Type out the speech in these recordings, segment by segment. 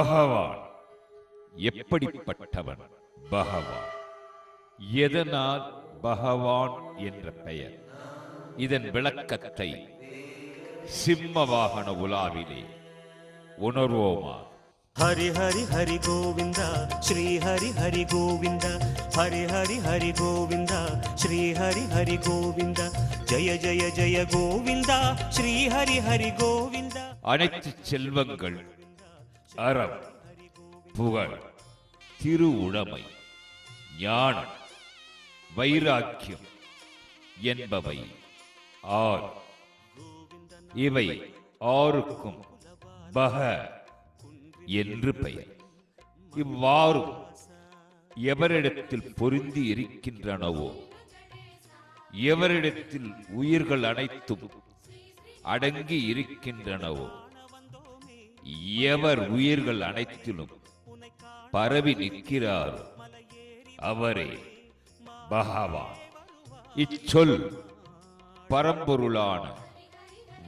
பகவான் எப்படிப்பட்டவன்? பகவான் எதனால் பகவான் என்ற பெயர்? இதன் விளக்கத்தை சிம்ம வாகன உலாவிலே உணர்வோமா? ஹரி ஹரி ஹரி கோவிந்தா ஸ்ரீ ஹரி ஹரி கோவிந்தா, ஹரி ஹரி ஹரி கோவிந்தா ஸ்ரீ ஹரி ஹரி கோவிந்தா, ஜய ஜய ஜய கோவிந்தா ஸ்ரீ ஹரி ஹரி கோவிந்தா. அனைத்து செல்வங்கள், அறம், புகழ், திருவுடைமை, ஞானம், வைராக்கியம் என்பவை ஆறு. இவை ஆறுக்கும் பக என்று பெயர். இவ்வாறு எவரிடத்தில் பொருந்தி இருக்கின்றனவோ, எவரிடத்தில் உயிர்கள் அனைத்தும் அடங்கி இருக்கின்றனவோ, எவர் உயிர்கள் அனைத்திலும் பரவி நிற்கிறாரோ அவரே பகவான். இச்சொல் பரம்பொருளான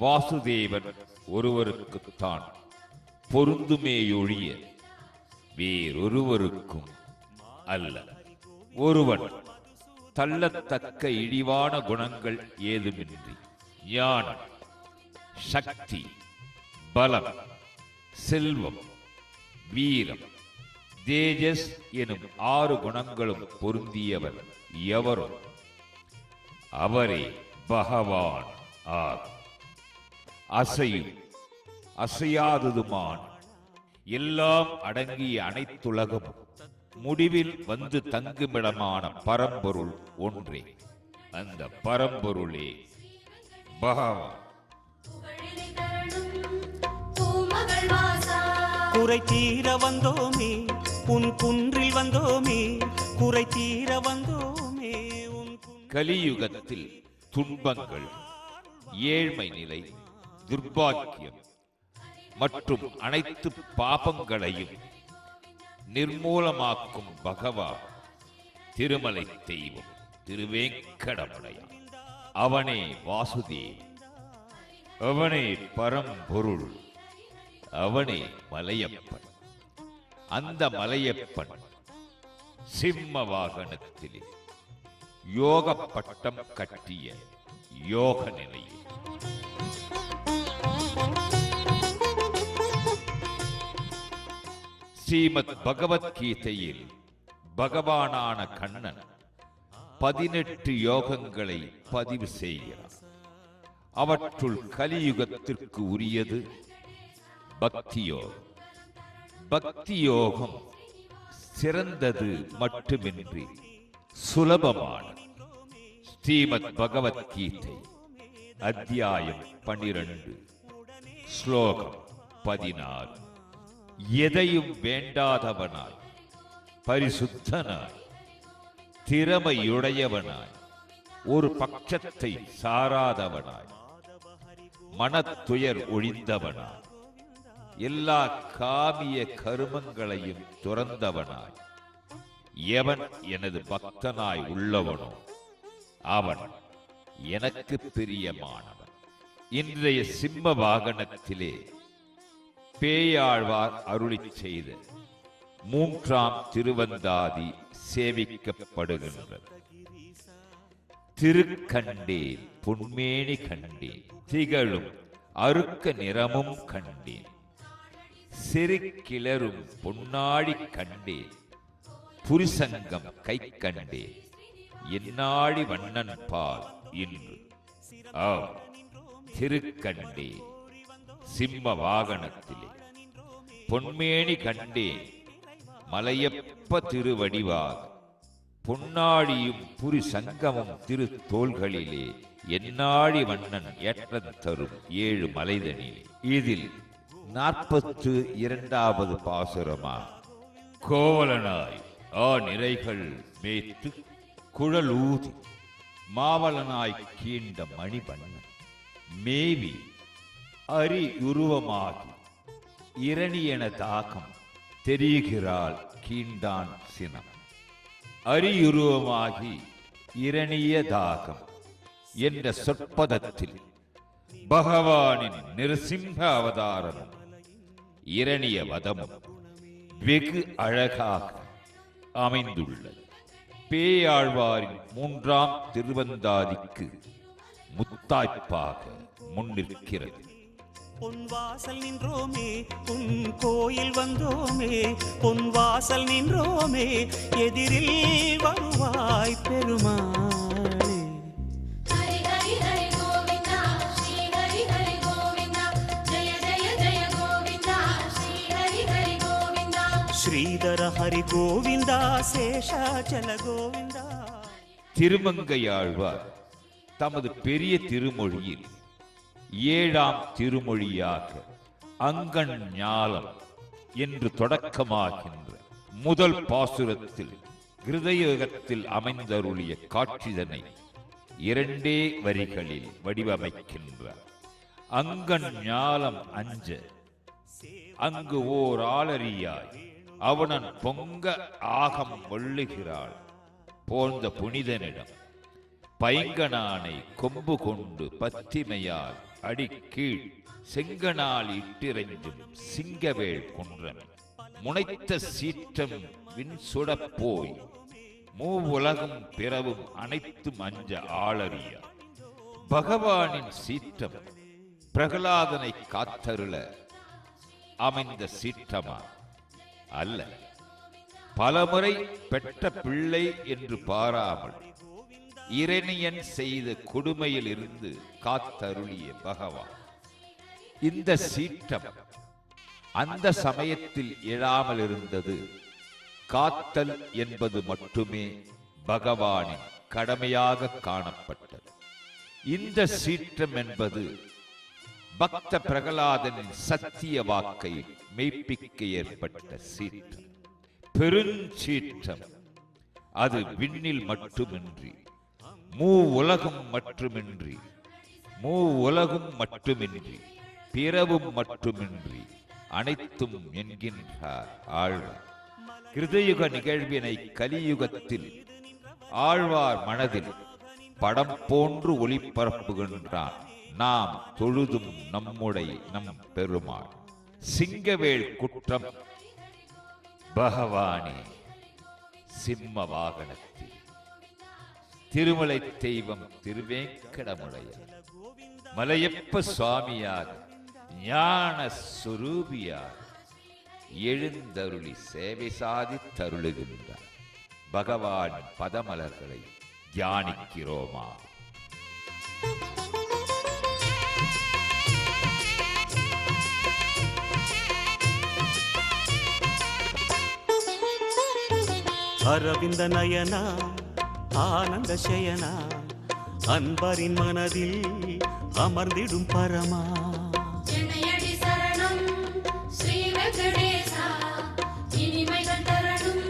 வாசுதேவன் ஒருவருக்குத்தான் பொருந்துமேயொழிய வேறொருவருக்கும் அல்ல. ஒருவன் தள்ளத்தக்க இழிவான குணங்கள் ஏதுமின்றி ஞானம், சக்தி, பலம், செல்வம், வீரம், தேஜஸ் எனும் 6 குணங்களும் பொருந்தியவர் எவரோ அவரே பகவான் ஆகும். அசையும் அசையாததுமான எல்லாம் அடங்கிய அனைத்துலகமும் முடிவில் வந்து தங்குமிடமான பரம்பொருள் ஒன்றே. அந்த பரம்பொருளே பகவான். குறை தீர வந்தோமே உன் குன்றில் வந்தோமே, குறை தீர வந்தோமே உன். கலியுகத்தில் துன்பங்கள், ஏழ்மை நிலை, துர்பாக்கியம் மற்றும் அனைத்து பாபங்களையும் நிர்மூலமாக்கும் பகவான் திருமலை தெய்வம் திருவேங்கடமுடையான். அவனே வாசுதேவ், அவனே பரம்பொருள், அவனே மலையப்பன். அந்த மலையப்பன் சிம்ம வாகனத்திலே யோக பட்டம் கட்டிய யோக நிலையில் ஸ்ரீமத் பகவத்கீதையில் பகவானான கண்ணன் 18 யோகங்களை பதிவு செய்கிறார். அவற்றுள் கலியுகத்திற்கு உரியது பக்தி யோகம். பக்தி யோகம் சிறந்தது மட்டுமின்றி சுலபமானது. ஸ்ரீமத் பகவத்கீதை அத்தியாயம் 12 ஸ்லோகம் 16. எதையும் வேண்டாதவனாய், பரிசுத்தனாய், திறமையுடையவனாய், ஒரு பட்சத்தை சாராதவனாய், மனத்துயர் ஒழிந்தவனாய், எல்லா காமிய கருமங்களையும் துறந்தவனாய், எவன் எனது பக்தனாய் உள்ளவனோ அவன் எனக்கு பிரியமானவன். இன்றைய சிம்ம வாகனத்திலே பேயாழ்வார் அருளிச் செய்த 3ஆம் திருவந்தாதி சேவிக்கப்படுகின்றது. திருக்கண்டேன் பொன்மேனி கண்டேன், திகழும் அருக்க நிறமும் கண்டேன், சிறுகிளரும் பொன்னாடி கண்டேன், புரிசங்கம் கை கண்டேன், என்னாடி வண்ணன் பால் இன்று. திருக்கண்டே சிம்ம வாகனத்திலே பொன்மேனி கண்டேன், மலையப்ப திருவடிவாக பொன்னாடியும் புரி சங்கமும் திரு தோள்களிலே, என்னாடி வண்ணன் ஏற்றம் தரும் 7 மலைதனிலே. இதில் 42வது பாசுரமா, கோவலனாய் நிறைகள் மேய்த்து குழலூதி மாவலனாய் கீண்ட மணிவண்ணன் மேவி அரியுருவமாகி இரணியன தாகம் தெரிகிறாள் கீண்டான் சினம். அரியுருவமாகி இரணிய தாகம் என்ற சொற்பதத்தில் பகவானின் நிருசிம்ம அவதாரமும் இரணிய வதமும் வெகு அழகாக அமைந்துள்ளது. பேயாழ்வாரின் 3ஆம் திருவந்தாதிக்கு முத்தாய்ப்பாக முன்னிற்கிறது. பொன் வாசல் நின்றோமே உன் கோயில் வந்தோமே, பொன் வாசல் நின்றோமே எதிரில் வருவாய் பெருமாளே. ஹரி ஹரி ஹரி கோவிந்தா ஸ்ரீ ஹரி ஹரி கோவிந்தா ஜெய ஜெய ஜெய கோவிந்தா ஸ்ரீ ஹரி ஹரி கோவிந்தா. ஸ்ரீதர ஹரி கோவிந்தா சேஷாச்சல கோவிந்தா. திருமங்கையாழ்வார் தமது பெரிய திருமொழியில் 7ஆம் திருமொழியாக அங்கண் ஞாலம் என்று தொடக்கமாகின்ற முதல் பாசுரத்தில் கிருதயுகத்தில் அமைந்தருளிய காட்சிதனை 2 வரிகளில் வடிவமைக்கின்றார். அங்கண் ஞாலம் அஞ்ச அங்கு ஓர் ஆளறியாய் அவனன் பொங்க ஆகம் வெள்ளுகிறாள் போன்ற புனிதனிடம் பைங்கனானை கொம்பு கொண்டு பத்திமையால் அடிக்கீழ் செங்கனால் இட்டிறைஞ்சும் சிங்கவேள் குன்றன் முனைத்த சீற்றம் விண்சுடப் போய் மூவுலகும் பிறவும் அனைத்தும் அஞ்ச ஆளறிய. பகவானின் சீற்றம் பிரகலாதனை காத்தருள அமைந்த சீற்றமா அல்ல, பலமுறை பெற்ற பிள்ளை என்று பாராமல் இரணியன் செய்த கொடுமையில் இருந்து காத்தருளிய பகவான். இந்த சீற்றம் அந்த சமயத்தில் எழாமல் இருந்தது. காத்தல் என்பது மட்டுமே பகவானின் கடமையாக காணப்பட்டது. இந்த சீற்றம் என்பது பக்த பிரகலாதனின் சத்திய வாக்கை மெய்ப்பிக்க ஏற்பட்ட சீற்றம், பெருஞ்சீற்றம். அது விண்ணில் மட்டுமின்றி மூவுலகும் மட்டுமின்றி பிறவும் மட்டுமின்றி அனைத்தும் என்கின்றார் ஆழ்வார். கிருதயுக நிகழ்வினை கலியுகத்தில் ஆழ்வார் மனதில் படம் போன்று ஒளிபரப்புகின்றான். நாம் தொழுதும் நம் பெருமாள். சிங்கவேள் குற்றம் பகவானே சிம்ம வாகனத்தில் திருமலை தெய்வம் திருவேங்கடமுடைய மலையப்ப சுவாமியாக ஞான சுரூபியாக எழுந்தருளி சேவை சாதித்தருளுகின்றார். பகவான் பதமலர்களை தியானிக்கிறோமா? அரவிந்த நயனா ஆனந்த சயனா அன்பரின் மனதில் அமர்ந்திடும் பரமா. ஜனயடி சரணம் ஸ்ரீ வெங்கடேசா இனிமைகள் தரணும்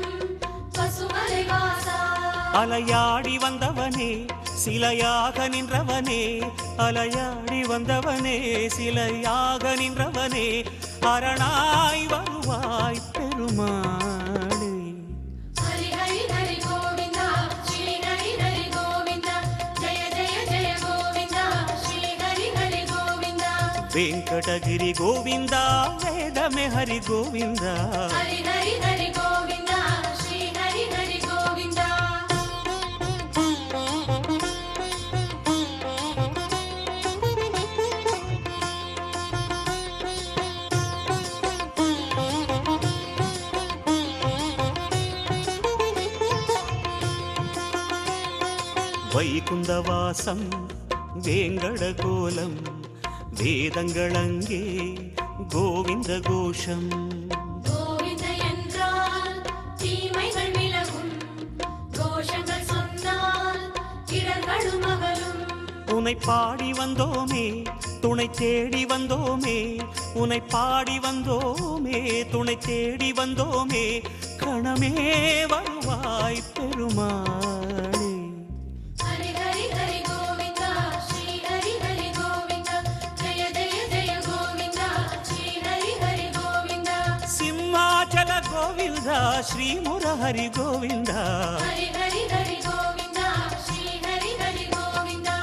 பசுமலை வாசா. அலையாடி வந்தவனே சிலையாக நின்றவனே, அலையாடி வந்தவனே சிலையாக நின்றவனே, அரணாய் வருவாய் பெருமாளே. ஹரி ஹரி ஹரி கோவிந்தா ஸ்ரீ ஹரி ஹரி கோவிந்தா ஜெய ஜெய ஜெய கோவிந்தா ஸ்ரீ ஹரி ஹரி கோவிந்தா. வெங்கடகிரி கோவிந்தா வேதமே ஹரி கோவிந்தா. ஹரி ஹரி ஹரி கோவிந்தா ஸ்ரீ ஹரி ஹரி கோவிந்தா. வைகுந்தவாசம் வேங்கட கோலம் வேதங்களங்கே கோவிந்த கோஷம். கோவிந்த என்றால் தீமைகள் விலகும், கோஷங்கள் சொன்னால் இடர்களும் அகலும். உனை பாடி வந்தோமே துணை தேடி வந்தோமே, உனை பாடி வந்தோமே துணை தேடி வந்தோமே, கணமே வருவாய் பெருமாளே. ஹரி ஹரி ஹரி கோவிந்தா ஸ்ரீ ஹரி ஹரி கோவிந்தா ஜெய ஜெய ஜெய கோவிந்தா ஸ்ரீ ஹரி ஹரி கோவிந்தா. சிம்மாச்சல கோவிந்தா ஸ்ரீ முரஹரி கோவிந்தா. ஹரி ஹரி ஹரி கோவிந்தா ஸ்ரீ ஹரி ஹரி கோவிந்தா.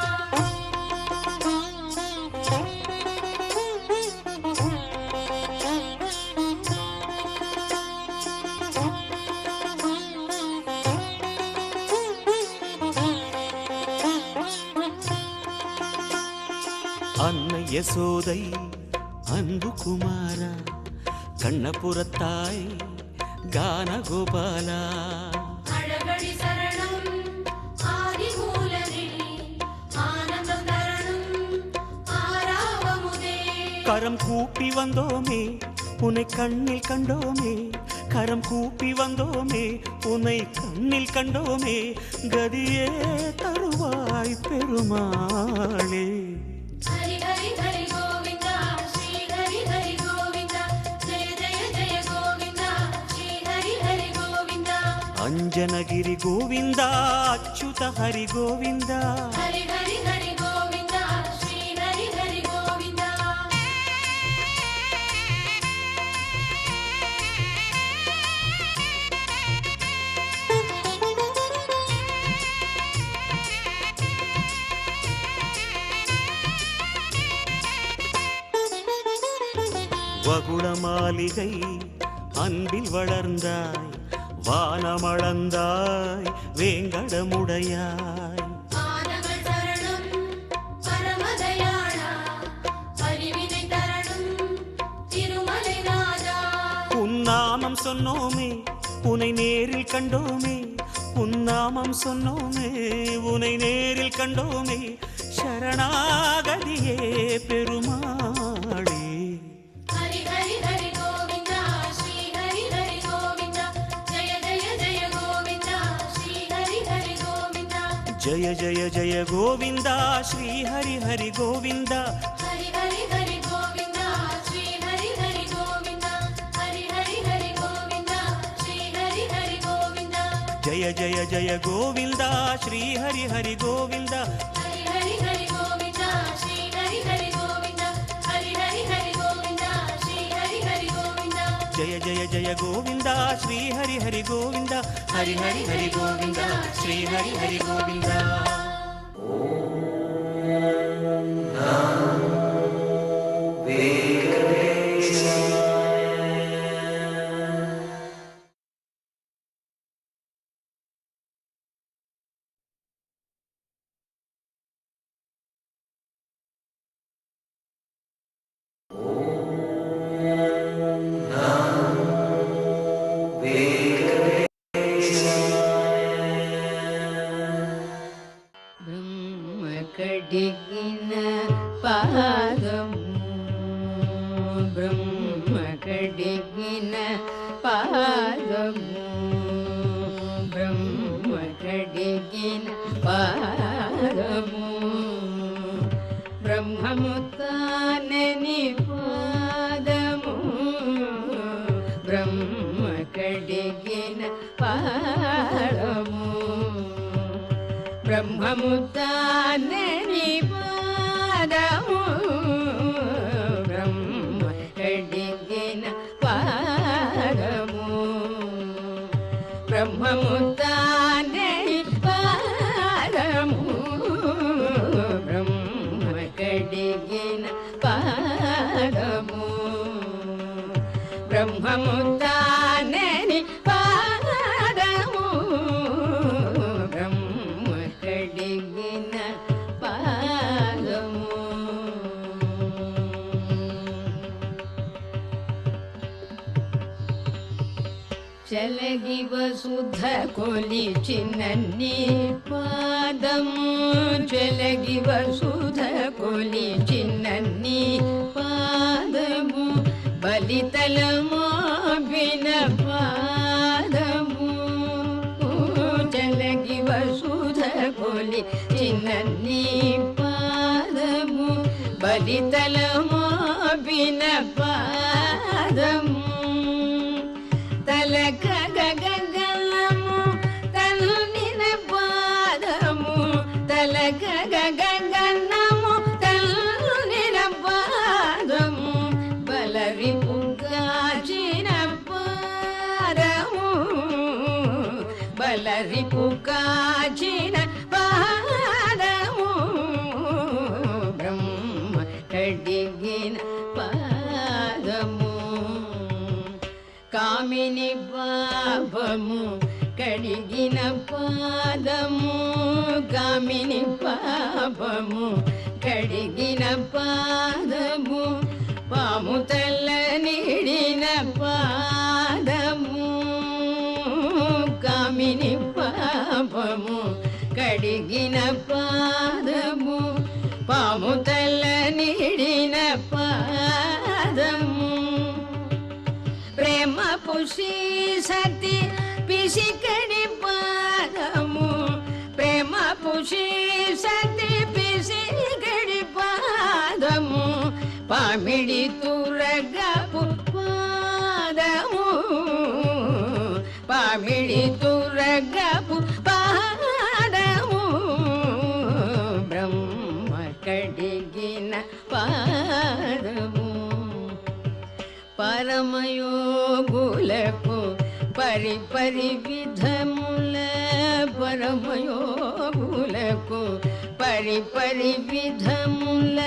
அன்னை யசோதை அன்பு குமாரா கண்ணபுரத்தாய் கான கோபாலா அழகடி சரணம் ஆதிமூலனே ஆனந்தம் தரணும் ஆராவமுதே கரம் கூப்பி வந்தோமே உன்னை கண்ணில் கண்டோமே கரம் கூப்பி வந்தோமே உன்னை கண்ணில் கண்டோமே கதியே தருவாய் பெருமாளே ஹரி ஹரி ஹரி கோவிந்தா ஸ்ரீ ஹரி ஹரி கோவிந்தா ஜெய ஜெய ஜெய கோவிந்தா ஸ்ரீ ஹரி ஹரி கோவிந்தா அஞ்சனகிரி கோவிந்தா அச்சுத ஹரி கோவிந்தா ஹரி ஹரி ஹரி கோவிந்தா ஸ்ரீ ஹரி ஹரி கோவிந்தா வகுள மாளிகை அன்பில் வளர்ந்தாய் வானமளந்தாய் வேங்கடமுடையாய் பாதங்கள் சரணம் பரமதயாளா அறிவினை தரணும் திருமலை நாதா உன்னாமம் சொன்னோமே உனை நேரில் கண்டோமே உன்னாமம் சொன்னோமே உனை நேரில் கண்டோமே சரணாகதியே பெருமாளே ஹரி ஹரி ஹரி கோவிந்தா ஸ்ரீ ஹரி ஹரி கோவிந்தா ஜெய ஜெய ஜெய கோவிந்தா ஸ்ரீ ஹரி ஹரி கோவிந்தா ஜய ஜய ஜய கோவிந்தா ஸ்ரீ ஹரி ஹரி கோவிந்தா ஹரி ஹரி ஹரி கோவிந்தா ஸ்ரீ ஹரி ஹரி கோவிந்தா ஹரி ஹரி ஹரி கோவிந்தா ஸ்ரீ ஹரி ஹரி கோவிந்தா ஜய ஜய ஜய கோவிந்தா ஸ்ரீ ஹரி ஹரி கோவிந்தா ஹரி ஹரி ஹரி கோவிந்தா ஸ்ரீ ஹரி ஹரி கோவிந்தா ஹரி ஹரி ஹரி கோவிந்தா ஸ்ரீ ஹரி ஹரி கோவிந்தா ஜய ஜய ஜய கோவிந்தா ஸ்ரீ ஹரி ஹரி கோவிந்தா ஹரி ஹரி ஹரி கோவிந்தா ஸ்ரீ ஹரி ஹரி கோவிந்தா ಬ್ರಹ್ಮ ಕಡಿಗಿನ ಪಾದಮು ಬ್ರಹ್ಮ ಕಡಿಗಿನ ಪಾದಮು ಬ್ರಹ್ಮ ಕಡಿಗಿನ ಪಾದಮು ಬ್ರಹ್ಮಮುತ್ತಾನನಿ ಪಾದಮು ಬ್ರಹ್ಮ ಕಡಿಗಿನ ಪಾದಮು ಬ್ರಹ್ಮಮುತ್ತಾನನಿ ಪಾದಮು ಬ್ರಹ್ಮ ಕಡಿಗಿನ ಪಾದಮು ಬ್ರಹ್ಮಮುತ್ತಾನನಿ ಪಾದಮು ಬ್ರಹ್ಮ ಕಡಿಗಿನ ಪಾದಮು ಬ್ರಹ್ಮಮುತ್ತಾನನಿ ಪಾದಮು ಬ್ರಹ್ಮ ಕಡಿಗಿನ ಪಾದಮು ಚಲಗಿ ವಸುಧ ಕೊಲಿ ಚಿನ್ನನ್ನಿ ಪಾದಮು ಚಲಗಿ ವಸುಧ ಕೊಲಿ ಚಿನ್ನನ್ನಿ ಪಾದಮು ಬಲಿತಲಮೋ ಬಿನ ಪಾದಮು ಚಲಗಿ ವಸುಧ ಕೊಲಿ ಚಿನ್ನನ್ನಿ ಪಾದಮು ಬಲಿತಲಮೋ ಬಿನ ಪಾದಮು ತಲಕ ಗಗನಮು ತನ್ನಿನ ಪಾದಮು ತಲಕ ಗಗನಮು ತನ್ನಿನ ಪಾದಮು ಬಲರಿ ಪುಗಾಚಿನ ಪಾದಮು ಬಲರಿ ಪುಗಾಚಿನ ಪಾದಮು ಬ್ರಹ್ಮ ಕಡಿಗಿನ ಪಾದಮು ಕಾಮಿನಿ ಪಾಪಮು ಕಡಿಗಿನ ಪಾದಮು ಕಾಮಿನಿ ಪಾಪಮು కడిగిన పాదము పాము తెల్ల నీడిన పాదము కామిని పాపము కడిగిన పాదము పాము తెల్ల నీడిన పాదము ప్రేమ పుషి సతి పిసికడి పాదము ప్రేమ పుషి సతి పిసికడి పాదము పామిడి తురగపు పాదము పామిడి తురగపు పాదము బ్రహ్మ కడిగిన పాదము పరమయోగులకు పరిపరి విధముల పరమయోగులకు పరిపరి విధముల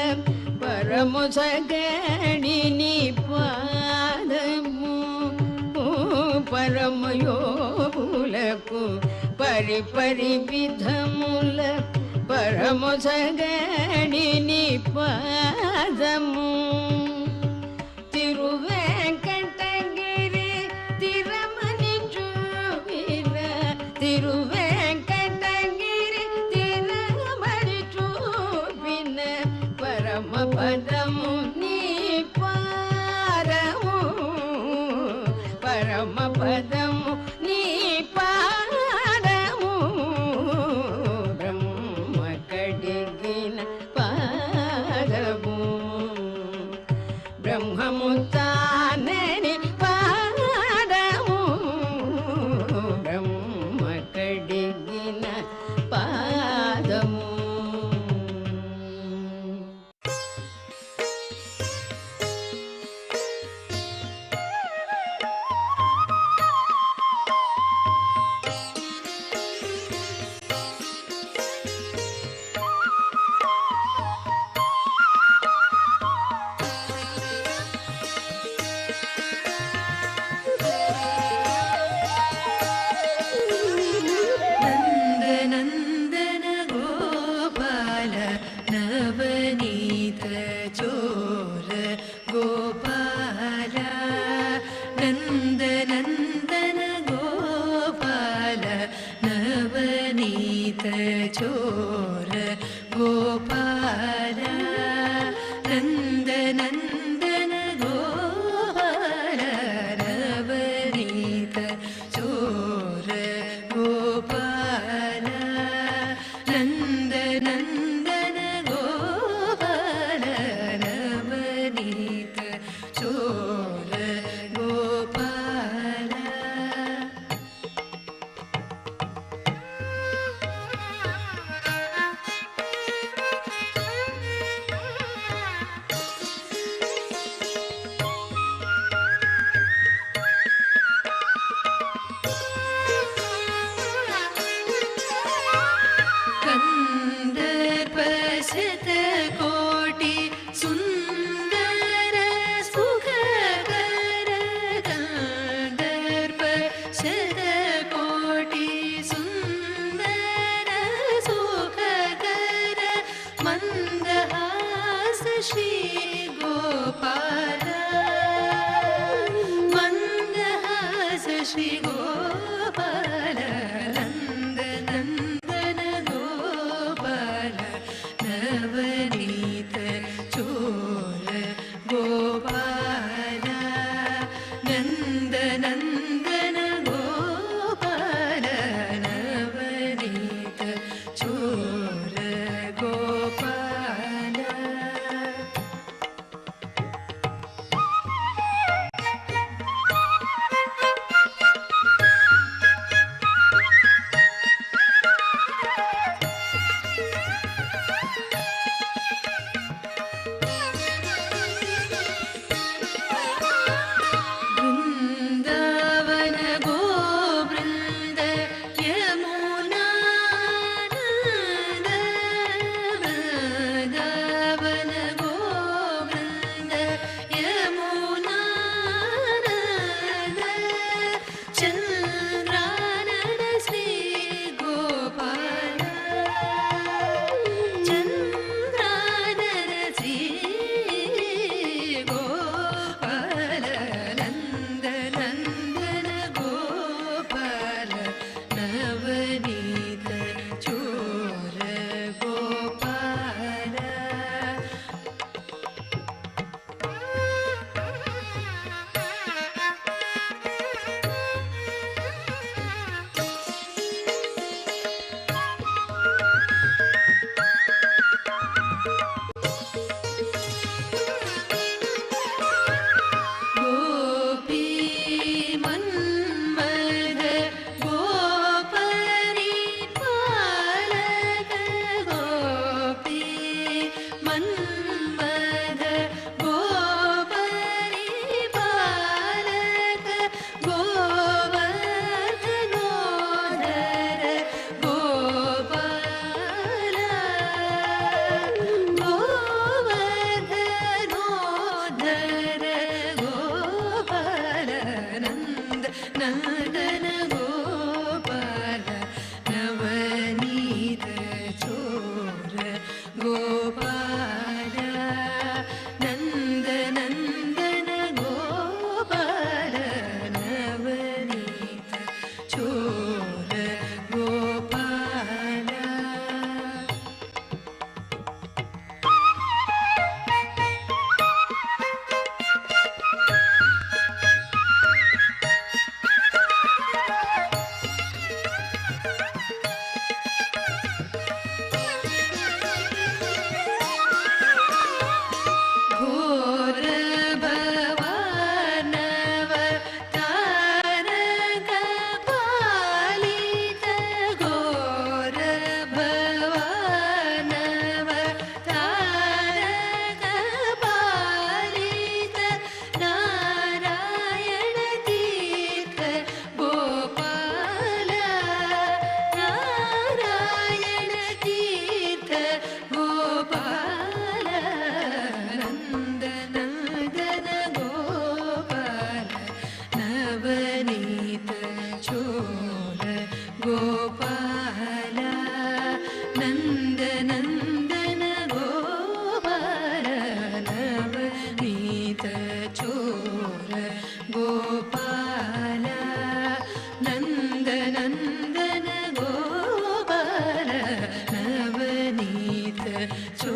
పరము సగడిని పాదము పరమయోగులకు పరిపరి విధముల పరము సగడిని పాదము తిరువేంకటగిరి తిరమని చూపిన తిరువేంకటగిరి తిరమని చూపిన పరమ పదము నీ పాదము పరమ పదము నీ పాదము బ్రహ్మ కడిగిన పాదము బ్రహ్మము తానని పాదము బ్రహ్మ కడిగిన పాదము నందనందన గోపాల నవనీత చోర గోపాల నందనందన గోపాల నవనీత చోర గోపాల నందనందన గోపాల నవనీత చోర గోపాల నందనందన గోపాల నవనీత చోర గోపాల కందర్పశత కోటి సుందర సుఖకర కందర్పశత కోటి సుందర సుఖకర మందహాస శ్రీ గోపాల మందహాస శ్రీ గోపాల నందనందన గోపాల నవనీత చోర గోపాల నందనందన గోపాల నవనీత చోర గోపాల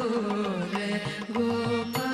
சோர கோபால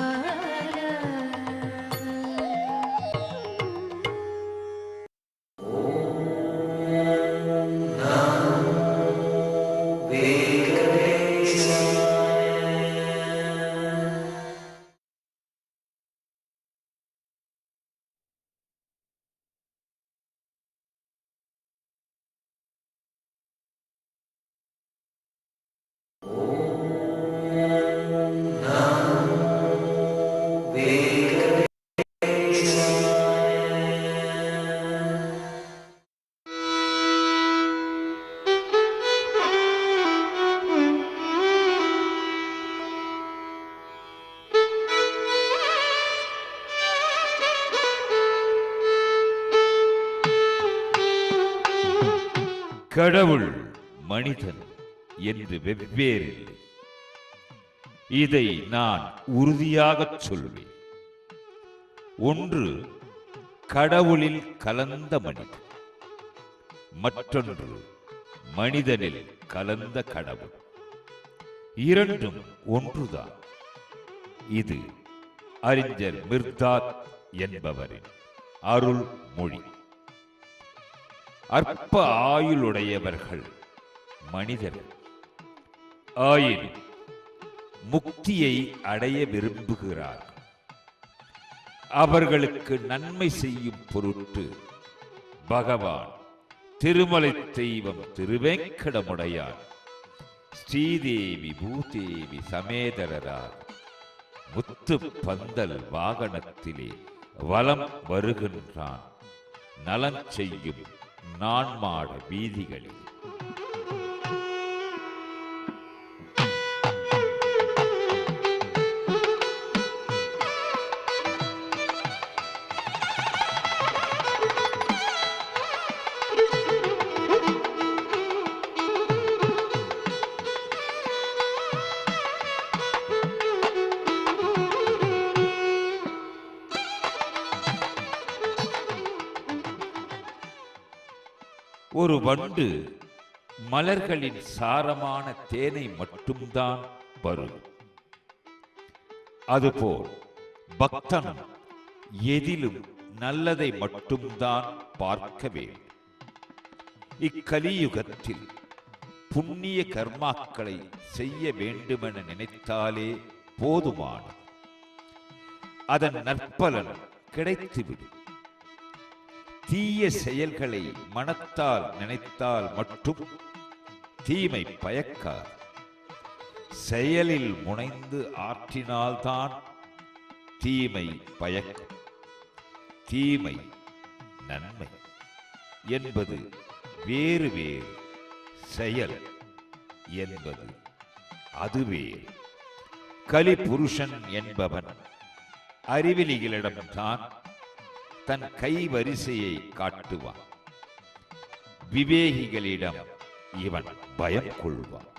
கடவுள் மனிதன் என்று வெவ்வேறில்லை. இதை நான் உறுதியாகச் சொல்வேன். ஒன்று கடவுளில் கலந்த மனிதன், மற்றொன்று மனிதனில் கலந்த கடவுள். இரண்டும் ஒன்றுதான். இது அறிஞர் மிர்தாத் என்பவரின் அருள் மொழி. அற்ப ஆயுளுடையவர்கள் மனிதர்கள், ஆயினும் முக்தியை அடைய விரும்புகிறார்கள். அவர்களுக்கு நன்மை செய்யும் பொருட்டு பகவான் திருமலை தெய்வம் திருவேங்கடமுடையான் ஸ்ரீதேவி பூதேவி சமேதரரார் முத்து பந்தல் வாகனத்திலே வலம் வருகின்றான் நலன் செய்யும் நான்மாட வீதிகளில். ஒரு வண்டு மலர்களின் சாரமான தேனை மட்டும்தான் பருகும். அதுபோல் பக்தனும் எதிலும் நல்லதை மட்டும்தான் பார்க்க வேண்டும். இக்கலியுகத்தில் புண்ணிய கர்மாக்களை செய்ய வேண்டுமென நினைத்தாலே போதுமானது. அதன் நற்பலன் கிடைத்துவிடும். தீய செயல்களை மனத்தால் நினைத்தால் மட்டும் தீமை பயக்காது. செயலில் முனைந்து ஆற்றினால்தான் தீமை பயக்கும். தீமை நன்மை என்பது வேறு வேறு, செயல் என்பது அது வேறு. கலிபுருஷன் என்பவன் அறிவிலிகளிடம்தான் தன் கை வரிசையை காட்டுவான். விவேகிகளிடம் இவன் பயம் கொள்வான்.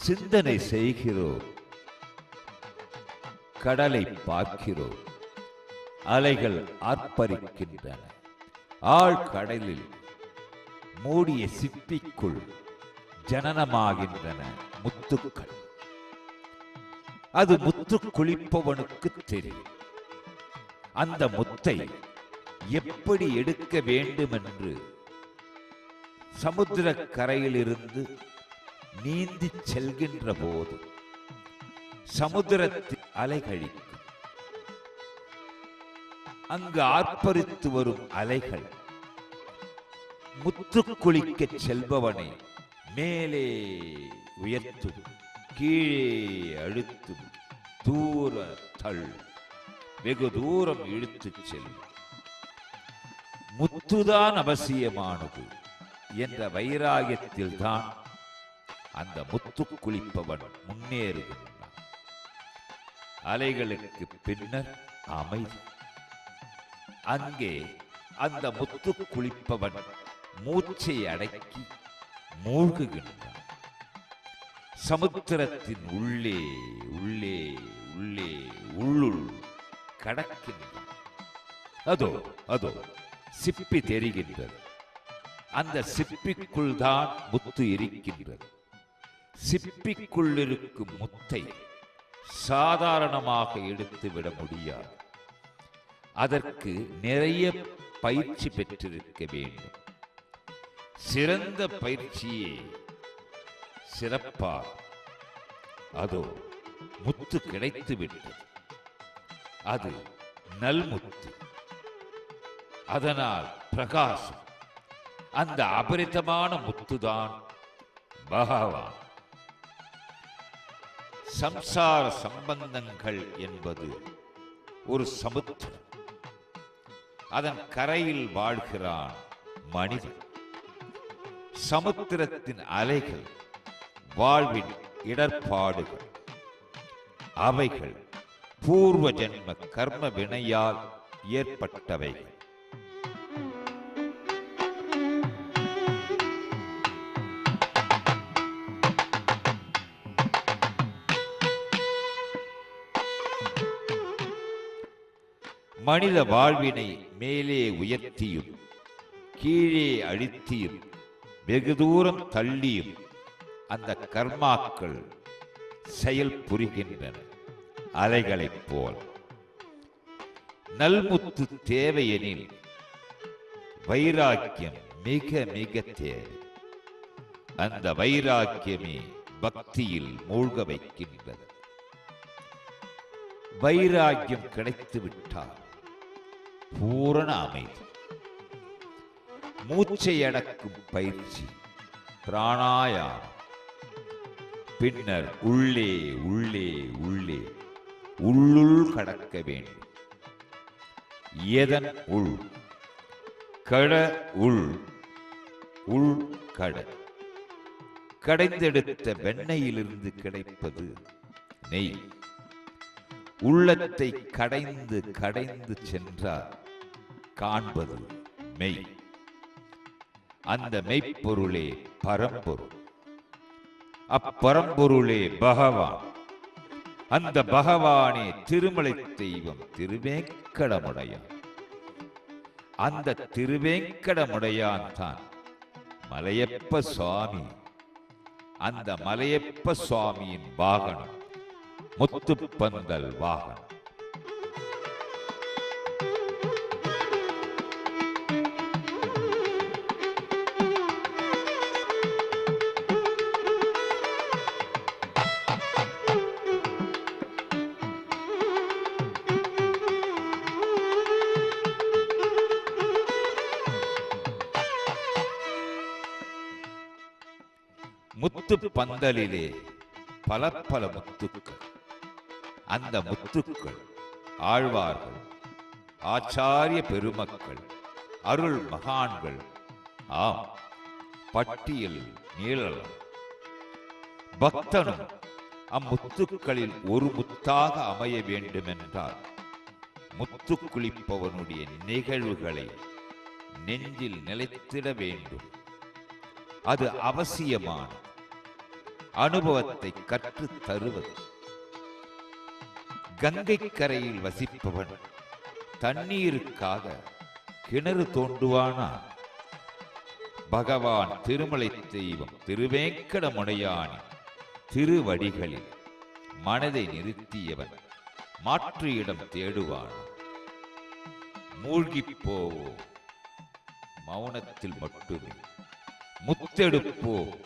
சிந்தனை செய்கிறோம், கடலை பார்க்கிறோம், அலைகள் ஆர்ப்பரிக்கின்றன. ஆழ்கடலில் மூடிய சிப்பிக்குள் ஜனனமாகின்றன முத்துக்கள். அது முத்து குளிப்பவனுக்கு தெரியும். அந்த முத்தை எப்படி எடுக்க வேண்டும் என்று சமுத்திர கரையிலிருந்து நீந்தி செல்கின்ற போது சமுத்திரத்தில் அலைகழிக்கும். அங்கு ஆர்ப்பரித்து வரும் அலைகள் முத்து குளிக்க செல்பவனை மேலே உயர்த்தும், கீழே அழுத்தும், தூர தள்ளும், வெகு தூரம் இழுத்துச் செல்லும். முத்துதான் அவசியமானது என்ற வைராகியத்தில் தான் அந்த முத்து குளிப்பவன் முன்னேறுகின்றான். அலைகளுக்கு பின்னர் அமைதி. அங்கே அந்த முத்து குளிப்பவன் மூச்சை அடக்கி மூழ்குகின்றான். சமுத்திரத்தின் உள்ளே உள்ளே உள்ளே உள்ளுள் கடக்கின்றான். அதோ அதோ சிப்பி தெரிகின்றது. அந்த சிப்பிக்குள் தான் முத்து இருக்கின்றது. சிப்பிக்குள்ளிருக்கும் முத்தை சாதாரணமாக எடுத்து விட முடியாது. அதற்கு நிறைய பயிற்சி பெற்றிருக்க வேண்டும். சிறந்த பயிற்சியே சிறப்பாக. அதோ முத்து கிடைத்து விட்டது. அது நல்முத்து. அதனால் பிரகாசம். அந்த அபரிதமான முத்துதான் பகவான். சம்சார சம்பந்தங்கள் என்பது ஒரு சமுத்திரம். அதன் கரையில் வாழ்கிறான் மனிதன். சமுத்திரத்தின் அலைகள் வாழ்வின் இடர்பாடுகள். அவைகள் பூர்வ ஜென்ம கர்ம வினையால் ஏற்பட்டவைகள். மனித வாழ்வினை மேலே உயர்த்தியும் கீழே அழித்தியும் வெகு தூரம் தள்ளியும் அந்த கர்மாக்கள் செயல் புரிகின்றன அலைகளைப் போல். நல்முத்து தேவையெனில் வைராக்கியம் மிக மிக தேவை. அந்த வைராக்கியமே பக்தியில் மூழ்க வைக்கின்றது. வைராக்கியம் கிடைத்து விட்டால் பூரண அமைதி. மூச்சை அடக்கும் பயிற்சி பிராணாயாமம். பின்னர் உள்ளே உள்ளே உள்ளே உள்ளுள் கடக்க வேண்டும். எதன் உள்? கட உள், உள் கட. கடைந்தெடுத்த வெண்ணெயிலிருந்து கிடைப்பது நெய். உள்ளத்தை கடைந்து கடைந்து சென்றார் காண்பது மெய். அந்த மெய்ப்பொருளே பரம்பொருள். அப்பரம்பொருளே பகவான். அந்த பகவானே திருமலை தெய்வம் திருவேங்கடமுடையான். அந்த திருவேங்கடமுடையான் தான் மலையப்ப சுவாமி. அந்த மலையப்ப சுவாமியின் வாகனம் முத்துப்பந்தல் வாகனம். முத்து பந்தலிலே பல பல முத்துக்கள். அந்த முத்துக்கள் ஆழ்வார்கள், ஆச்சாரிய பெருமக்கள், அருள் மகான்கள். ஆம், பட்டியல் நீளலாம். பக்தனும் அம்முத்துக்களில் ஒரு முத்தாக அமைய வேண்டுமென்றால் முத்து குளிப்பவனுடைய நிகழ்வுகளை நெஞ்சில் நிலைத்திட வேண்டும். அது அவசியமான அனுபவத்தை கற்றுத் தருவது. கங்கை கரையில் வசிப்பவன் தண்ணீருக்காக கிணறு தோண்டுவானா? பகவான் திருமலை தெய்வம் திருவேங்கடமுடையானின் திருவடிகளில் மனதை நிறுத்தியவன் மாற்று இடம் தேடுவானா? மூழ்கிப் போவோம் மௌனத்தில் மட்டுமே. முத்தெடுப்போம்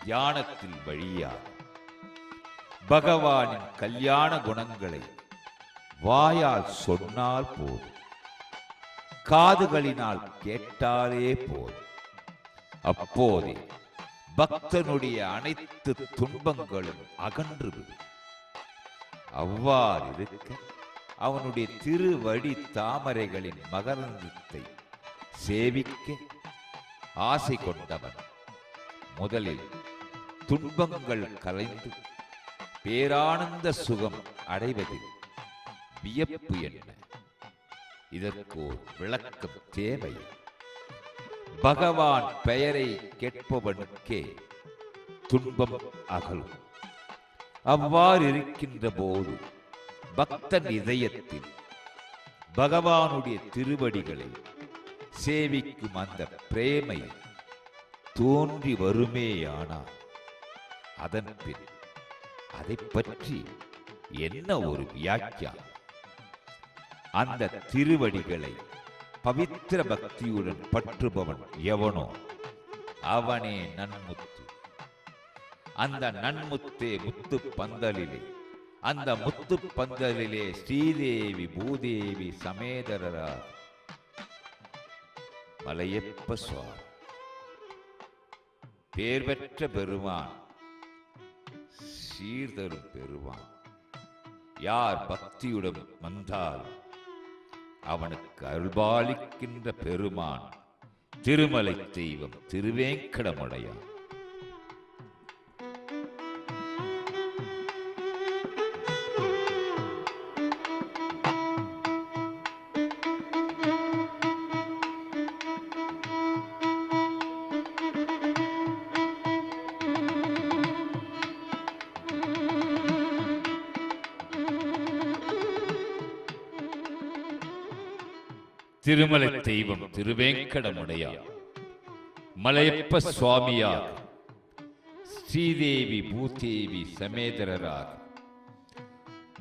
தியானத்தில் வழியா. பகவானின் கல்யாண குணங்களை வாயால் சொன்னால் போதும், காதுகளினால் கேட்டாலே போதும். அப்போதே பக்தனுடைய அனைத்து துன்பங்களும் அகன்றுவிடும். அவ்வாறு இருக்க அவனுடைய திருவடி தாமரைகளின் மகரந்தத்தை சேவிக்க ஆசை கொண்டவன் முதலில் துன்பங்கள் கலைந்து பேரானந்த சுகம் அடைவதில் வியப்பு என்ன? இதற்கோர் விளக்கம் தேவை. பகவான் பெயரை கேட்பவனுக்கே துன்பம் அகலும். அவ்வாறு இருக்கின்ற போது பக்தன் இதயத்தில் பகவானுடைய திருவடிகளை சேவிக்கும் அந்த பிரேமை தோன்றி வருமேயானால் அதன் பின் அதை பற்றி என்ன ஒரு வியாக்கியானம். அந்த திருவடிகளை பவித்திர பக்தியுடன் பற்றுபவன் எவனோ அவனே நன்முத்து. அந்த நன்முத்தே முத்து பந்தலிலே, அந்த முத்து பந்தலிலே ஸ்ரீதேவி பூதேவி சமேதரரார் மலையப்ப சுவாமி பேர் பெற்ற பெருமான், சீர்தரும் பெருமான். யார் பக்தியுடன் வந்தால் அவனுக்கு அருள்பாலிக்கின்ற பெருமான் திருமலை தெய்வம் திருவேங்கடமுடையான். திருமலை தெய்வம் திருவேங்கடமுடையார் மலையப்ப சுவாமியார் ஸ்ரீதேவி பூதேவி சமேதரரார்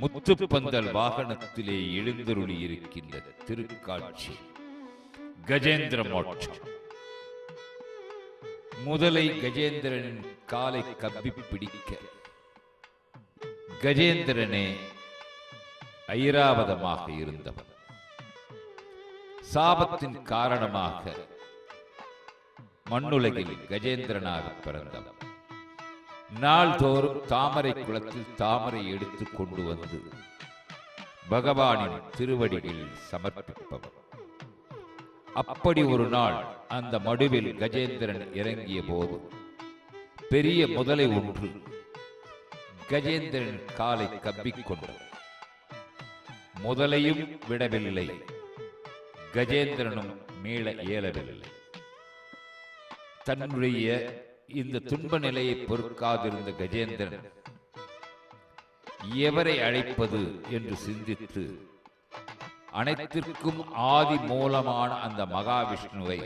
முத்துப்பந்தல் வாகனத்திலே எழுந்தருளி இருக்கின்ற திருக்காட்சி கஜேந்திர மோட்சம். முதலை கஜேந்திரனின் காலை கப்பி பிடிக்க கஜேந்திரனே ஐராவதமாக இருந்தவன். சாபத்தின் காரணமாக மண்ணுலகில் கஜேந்திரனாக பிறந்தவன். நாள்தோறும் தாமரை குளத்தில் தாமரை எடுத்து கொண்டு வந்து பகவானின் திருவடிகளில் சமர்ப்பிப்பவன். அப்படி ஒரு நாள் அந்த மடுவில் கஜேந்திரன் இறங்கிய போது பெரிய முதலை ஒன்று கஜேந்திரன் காலை கவ்விக்கொண்டது. முதலையும் விடவில்லை, கஜேந்திரனும் மீள இயலவில்லை. தன்னுடைய இந்த துன்ப நிலையை பொறுக்காதிருந்த கஜேந்திரன் எவரை அழைப்பது என்று சிந்தித்து அனைத்திற்கும் ஆதி மூலமான அந்த மகாவிஷ்ணுவை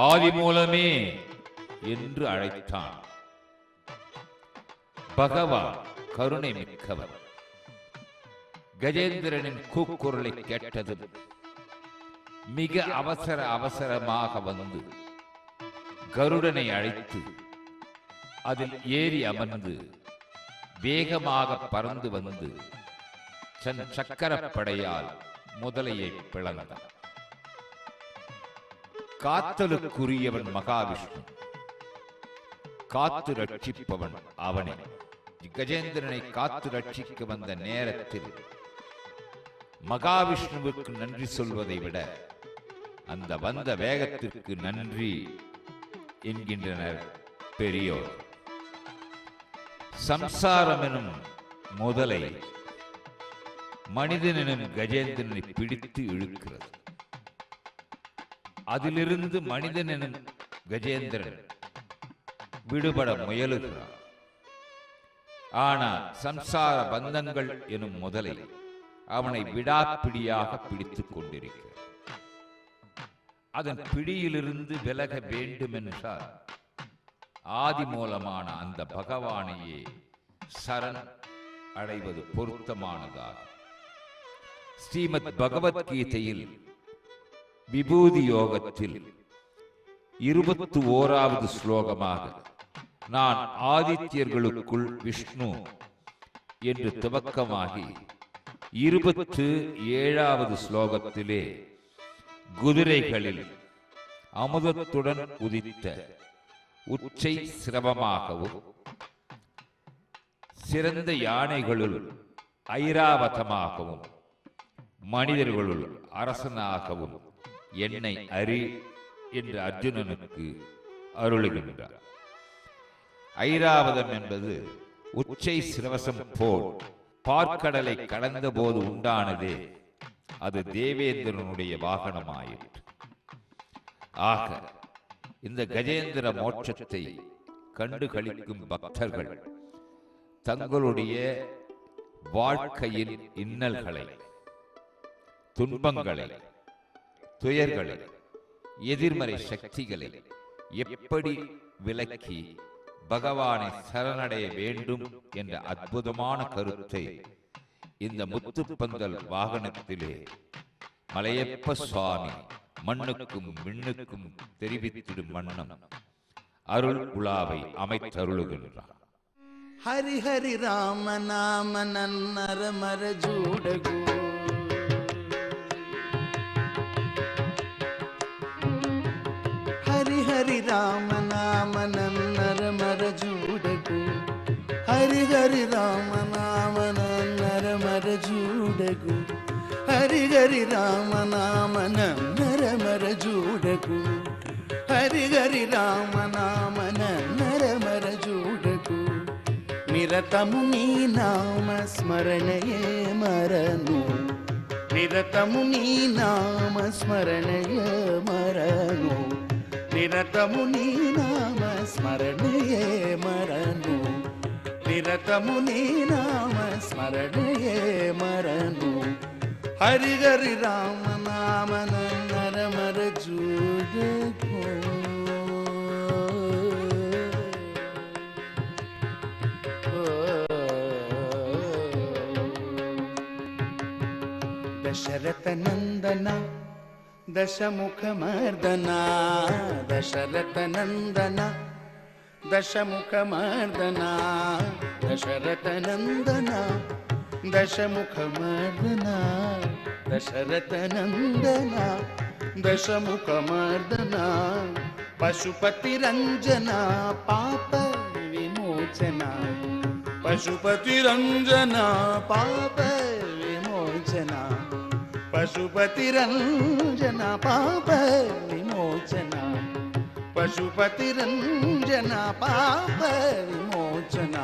ஆதி மூலமே என்று அழைத்தான். பகவான் கருணை மிக்கவர். கஜேந்திரனின் கூக்குரலை கேட்டதும் மிக அவசரமாக வந்து கருடனை அழைத்து அதில் ஏறி அமர்ந்து வேகமாக பறந்து வந்து தன் சக்கரப்படையால் முதலையை பிளந்தான். காத்தலுக்குரியவன் மகாவிஷ்ணு, காத்து ரட்சிப்பவன் அவனே. கஜேந்திரனை காத்து ரட்சிக்க வந்த நேரத்தில் மகாவிஷ்ணுவுக்கு நன்றி சொல்வதை விட அந்த வந்த வேகத்திற்கு நன்றி என்கின்றனர் பெரியோர். சம்சாரம் எனும் முதலை மனிதனும் கஜேந்திரனை பிடித்து இழுக்கிறது. அதிலிருந்து மனிதனும் கஜேந்திரன் விடுபட முயலுகிறான். ஆனால் சம்சார பந்தங்கள் எனும் முதலை அவனை விடாப்பிடியாக பிடித்துக் கொண்டிருக்கிறது. அதன் பிடியிலிருந்து விலக வேண்டுமென்றால் ஆதி மூலமான அந்த பகவானையே சரண் அடைவது பொருத்தமானதாகும். ஸ்ரீமத் பகவத்கீதையில் விபூதி யோகத்தில் 21வது ஸ்லோகமாக நான் ஆதித்யர்களுக்குள் விஷ்ணு என்று துவக்கமாகி 27வது ஸ்லோகத்திலே குதிரைகளில் அமுதத்துடன் உதித்த உச்சை சிரவமாகவும் சிறந்த யானைகளுள் ஐராவதமாகவும் மனிதர்களுள் அரசனாகவும் என்னை அறி என்று அர்ஜுனனுக்கு அருளுகின்றார். ஐராவதம் என்பது உச்சை சிரவசம் போல் பார்க்கடலை கடந்த போது உண்டானதே, அது தேவேந்திரனுடைய வாகனமாயிற்று. ஆக இந்த கஜேந்திர மோட்சத்தை கண்டு களிக்கும் பக்தர்கள் தங்களுடைய வாழ்க்கையின் இன்னல்களை, துன்பங்களை, துயர்களை, எதிர்மறை சக்திகளை எப்படி விலக்கி பகவானை சரணடைய வேண்டும் என்ற அற்புதமான கருத்தை இந்த முத்துப்பந்தல் வாகனத்திலே மலையப்ப சுவாமி மண்ணுக்கும் விண்ணுக்கும் தெரிவித்திடும் வண்ணம் அருள் உலாவை அமைத்தருளுகின்றார். హరి హరి రామ నామ నన్నర మర జూడగు హరి హరి రామ నామ నన్నర మర జూడగు హరి హరి రామ నామ నన్నర మర జూడగు హరి హరి రామ నామ నన్నర మర జూడగు హరి హరి రామ నామ నన్నర మర జూడగు నిరతము నీ నామ స్మరణయే మరను నిరతము నీ నామ స్మరణయే మరను నిరతము నీ నామ స్మరణయే మరను నిరతము నీ నామ స్మరణయే మరను హరి హరి రామ నామ నన్నర మర జూడకు దశరథ నందన దశముఖ మర్దన దశరథ నందన దశముఖ మర్దన దశరథ నందన దశముఖ మర్దన దశరథ నందన దశముఖ మర్దన పశుపతి రంజన పాప విమోచన పశుపతి రంజన పాప విమోచన పశుపతి రంజన పాప విమోచన పశుపతి రంజన పాప విమోచన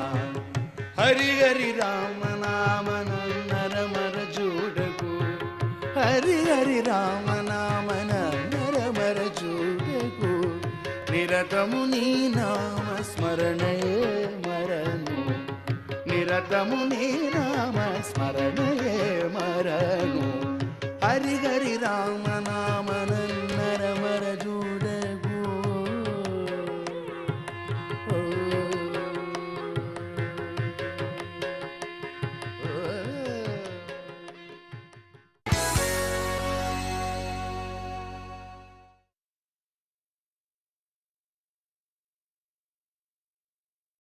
హరి హరి రామ నామ నన్నర మర జూడగు హరి హరి రామ నామ నన్నర మర జూడగు నిరతము నీ నామ స్మరణయే మరను నిరతము నీ నామ స్మరణయే మరను హరి హరి రామ నామ